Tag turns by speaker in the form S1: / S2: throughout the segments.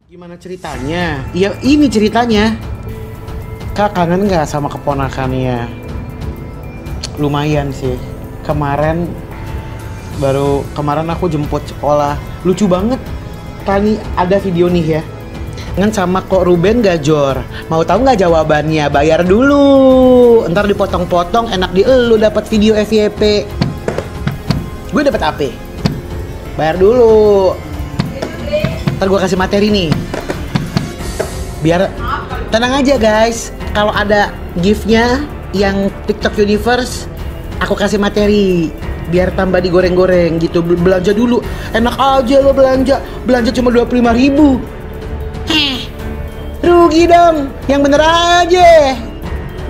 S1: Gimana ceritanya? Ya ini ceritanya. Kak kangen nggak sama keponakannya? Lumayan sih. Kemarin aku jemput sekolah. Lucu banget. Tadi ada video nih ya. Ngan sama kok Ruben Gajor. Mau tahu nggak jawabannya? Bayar dulu. Ntar dipotong-potong enak di elu dapat video FYP. Gue dapat AP. Bayar dulu. Ntar gue kasih materi nih. Biar tenang aja guys. Kalau ada gift-nya yang TikTok Universe, aku kasih materi. Biar tambah digoreng-goreng gitu. Belanja dulu. Enak aja lo belanja. Belanja cuma 25.000. Rugi dong. Yang bener aja.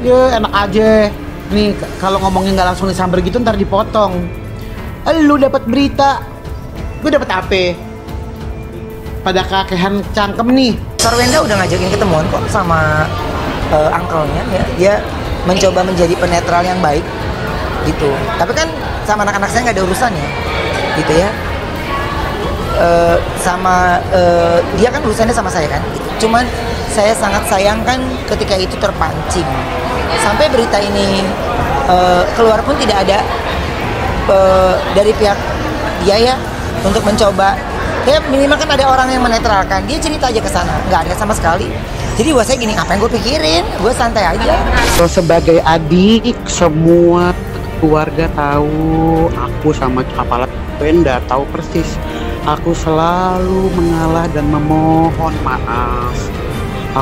S1: Ya enak aja. Nih kalau ngomongin nggak langsung disamber gitu ntar dipotong. Lu dapat berita. Gue dapat AP. Pada kakehan cangkem nih.
S2: Kak Wenda udah ngajakin ketemuan kok sama uncle-nya ya. Dia mencoba menjadi penetral yang baik gitu. Tapi kan sama anak-anak saya nggak ada urusannya gitu ya. Dia kan urusannya sama saya kan gitu. Cuman saya sangat sayangkan ketika itu terpancing. Sampai berita ini keluar pun tidak ada dari pihak dia ya untuk mencoba. Ya minimal kan ada orang yang menetralkan. Dia cerita aja ke sana, nggak ada sama sekali. Jadi buat saya gini, ngapain gue pikirin? Gue santai aja.
S1: Sebagai adik, semua keluarga tahu aku sama apalagi Wenda tahu persis. Aku selalu mengalah dan memohon maaf.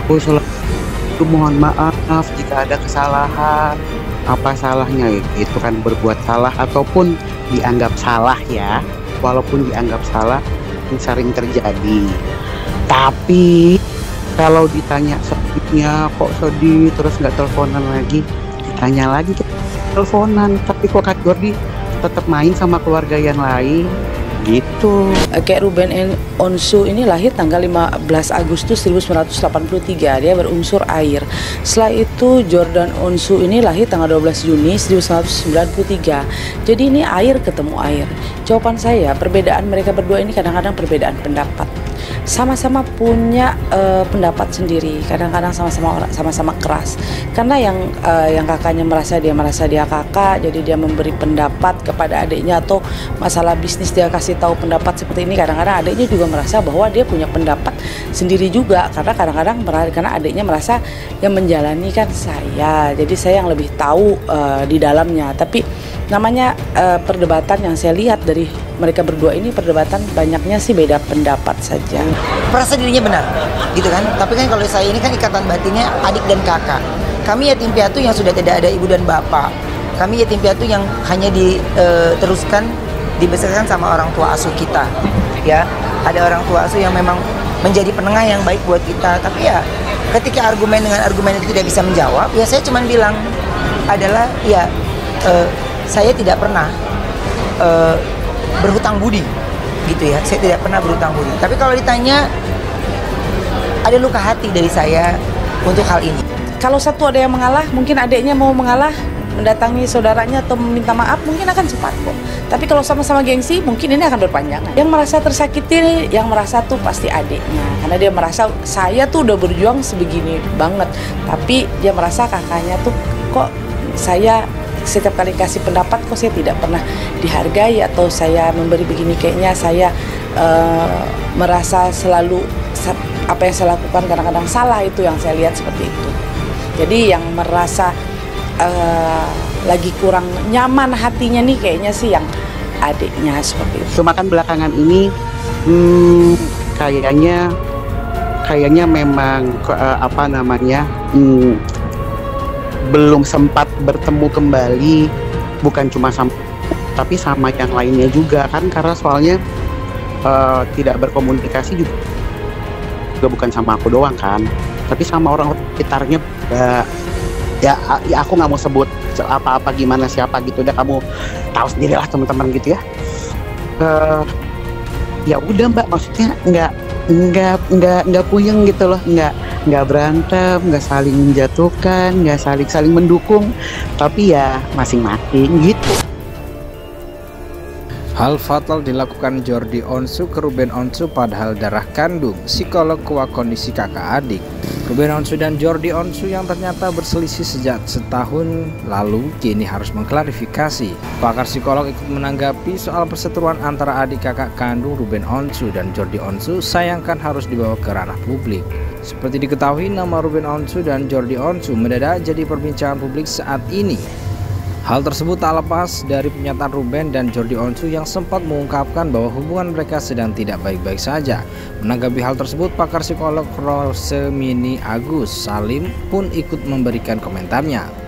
S1: Aku selalu mohon maaf jika ada kesalahan. Apa salahnya itu kan berbuat salah ataupun dianggap salah ya. Walaupun dianggap salah sering terjadi. Tapi kalau ditanya sedihnya kok sedih terus nggak teleponan lagi, ditanya lagi kita teleponan. Tapi kok Kak Jordi tetap main sama keluarga yang lain gitu.
S3: Kayak Ruben Onsu ini lahir tanggal 15 Agustus 1983. Dia berunsur air. Setelah itu Jordan Onsu ini lahir tanggal 12 Juni 1993. Jadi ini air ketemu air. Jawaban saya, perbedaan mereka berdua ini kadang-kadang perbedaan pendapat. Sama-sama punya pendapat sendiri. Kadang-kadang sama-sama keras. Karena yang kakaknya merasa dia kakak, jadi dia memberi pendapat kepada adiknya, atau masalah bisnis dia kasih tahu pendapat seperti ini. Kadang-kadang adiknya juga merasa bahwa dia punya pendapat sendiri juga, karena kadang-kadang karena adiknya merasa yang menjalani kan saya, jadi saya yang lebih tahu di dalamnya. Tapi namanya perdebatan yang saya lihat dari mereka berdua ini, perdebatan banyaknya sih beda pendapat saja.
S2: Merasa dirinya benar gitu kan. Tapi kan kalau saya ini kan ikatan batinnya adik dan kakak. Kami yatim piatu yang sudah tidak ada ibu dan bapak. Kami yatim piatu yang hanya diteruskan dibesarkan sama orang tua asuh kita ya. Ada orang tua asuh yang memang menjadi penengah yang baik buat kita. Tapi ya ketika argumen dengan argumen itu tidak bisa menjawab, ya saya cuma bilang adalah ya saya tidak pernah berhutang budi gitu ya. Saya tidak pernah berhutang budi. Tapi kalau ditanya, ada luka hati dari saya untuk hal ini.
S3: Kalau satu ada yang mengalah, mungkin adiknya mau mengalah, mendatangi saudaranya atau meminta maaf, mungkin akan cepat kok. Tapi kalau sama-sama gengsi, mungkin ini akan berpanjangan. Yang merasa tersakiti, yang merasa tuh pasti adiknya. Karena dia merasa saya tuh udah berjuang sebegini banget. Tapi dia merasa kakaknya tuh kok saya setiap kali kasih pendapat kok saya tidak pernah dihargai, atau saya memberi begini kayaknya saya merasa selalu apa yang saya lakukan kadang-kadang salah. Itu yang saya lihat seperti itu. Jadi yang merasa lagi kurang nyaman hatinya nih kayaknya sih yang adiknya seperti itu.
S1: Cuma kan belakangan ini kayaknya memang belum sempat bertemu kembali, bukan cuma tapi sama yang lainnya juga kan, karena soalnya tidak berkomunikasi juga bukan sama aku doang kan, tapi sama orang sekitarnya. Ya aku nggak mau sebut apa-apa gimana siapa gitu, udah kamu tahu sendirilah teman-teman gitu ya. Ya udah Mbak, maksudnya nggak puyeng gitu loh, nggak berantem, nggak saling menjatuhkan, nggak saling mendukung, tapi ya masing-masing gitu.
S4: Hal fatal dilakukan Jordi Onsu ke Ruben Onsu padahal darah kandung. Psikolog kuak kondisi kakak adik. Ruben Onsu dan Jordi Onsu yang ternyata berselisih sejak setahun lalu kini harus mengklarifikasi. Pakar psikolog ikut menanggapi soal perseteruan antara adik kakak kandung Ruben Onsu dan Jordi Onsu sayangkan harus dibawa ke ranah publik. Seperti diketahui, nama Ruben Onsu dan Jordi Onsu mendadak jadi perbincangan publik saat ini. Hal tersebut tak lepas dari pernyataan Ruben dan Jordi Onsu yang sempat mengungkapkan bahwa hubungan mereka sedang tidak baik-baik saja. Menanggapi hal tersebut, pakar psikolog Rosemini Agus Salim pun ikut memberikan komentarnya.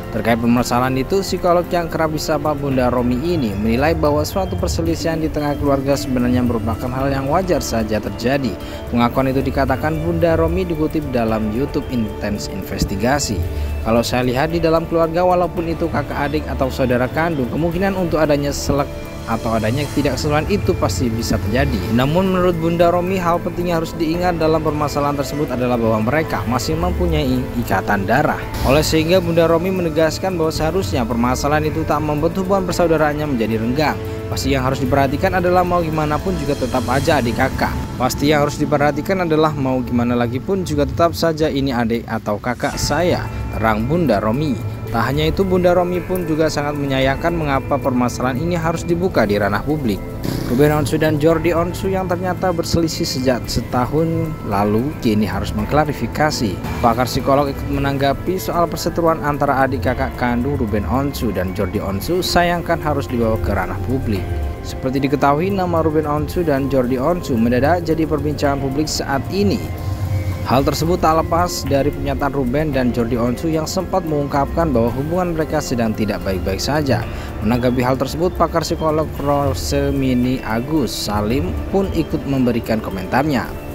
S4: Terkait permasalahan itu, psikolog yang kerap disapa Bunda Romi ini menilai bahwa suatu perselisihan di tengah keluarga sebenarnya merupakan hal yang wajar saja terjadi. Pengakuan itu dikatakan Bunda Romi dikutip dalam YouTube Intens Investigasi. Kalau saya lihat di dalam keluarga, walaupun itu kakak adik atau saudara kandung, kemungkinan untuk adanya selek atau adanya ketidaksesuaian itu pasti bisa terjadi. Namun menurut Bunda Romi, hal penting yang harus diingat dalam permasalahan tersebut adalah bahwa mereka masih mempunyai ikatan darah. Oleh sehingga Bunda Romi menegaskan bahwa seharusnya permasalahan itu tak membuat hubungan persaudaraannya menjadi renggang. Pasti yang harus diperhatikan adalah mau gimana pun juga tetap aja adik kakak. Pasti yang harus diperhatikan adalah mau gimana lagi pun juga tetap saja ini adik atau kakak saya, terang Bunda Romi. Tak hanya itu, Bunda Romi pun juga sangat menyayangkan mengapa permasalahan ini harus dibuka di ranah publik. Ruben Onsu dan Jordi Onsu yang ternyata berselisih sejak setahun lalu kini harus mengklarifikasi. Pakar psikolog ikut menanggapi soal perseteruan antara adik kakak kandung Ruben Onsu dan Jordi Onsu sayangkan harus dibawa ke ranah publik. Seperti diketahui, nama Ruben Onsu dan Jordi Onsu mendadak jadi perbincangan publik saat ini. Hal tersebut tak lepas dari pernyataan Ruben dan Jordi Onsu yang sempat mengungkapkan bahwa hubungan mereka sedang tidak baik-baik saja. Menanggapi hal tersebut, pakar psikolog Rosemini Agus Salim pun ikut memberikan komentarnya.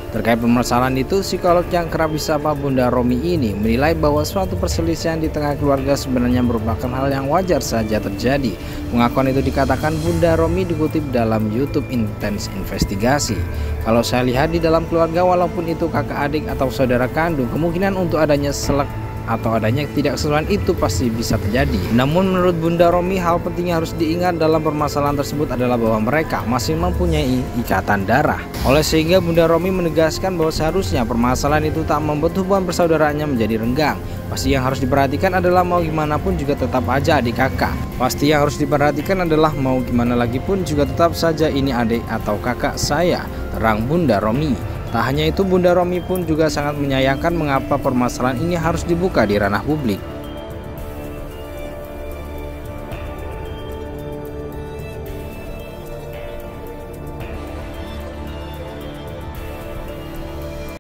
S4: Terkait permasalahan itu, psikolog yang kerap disapa Bunda Romi ini menilai bahwa suatu perselisihan di tengah keluarga sebenarnya merupakan hal yang wajar saja terjadi. Pengakuan itu dikatakan Bunda Romi dikutip dalam YouTube Intens Investigasi. Kalau saya lihat di dalam keluarga, walaupun itu kakak adik atau saudara kandung, kemungkinan untuk adanya selek atau adanya ketidaksesuaian itu pasti bisa terjadi. Namun menurut Bunda Romi, hal penting yang harus diingat dalam permasalahan tersebut adalah bahwa mereka masih mempunyai ikatan darah. Oleh sehingga Bunda Romi menegaskan bahwa seharusnya permasalahan itu tak membuat hubungan persaudaraannya menjadi renggang. Pasti yang harus diperhatikan adalah mau gimana pun juga tetap aja adik kakak. Pasti yang harus diperhatikan adalah mau gimana lagi pun juga tetap saja ini adik atau kakak saya, terang Bunda Romi. Tak hanya itu, Bunda Romi pun juga sangat menyayangkan mengapa permasalahan ini harus dibuka di ranah publik.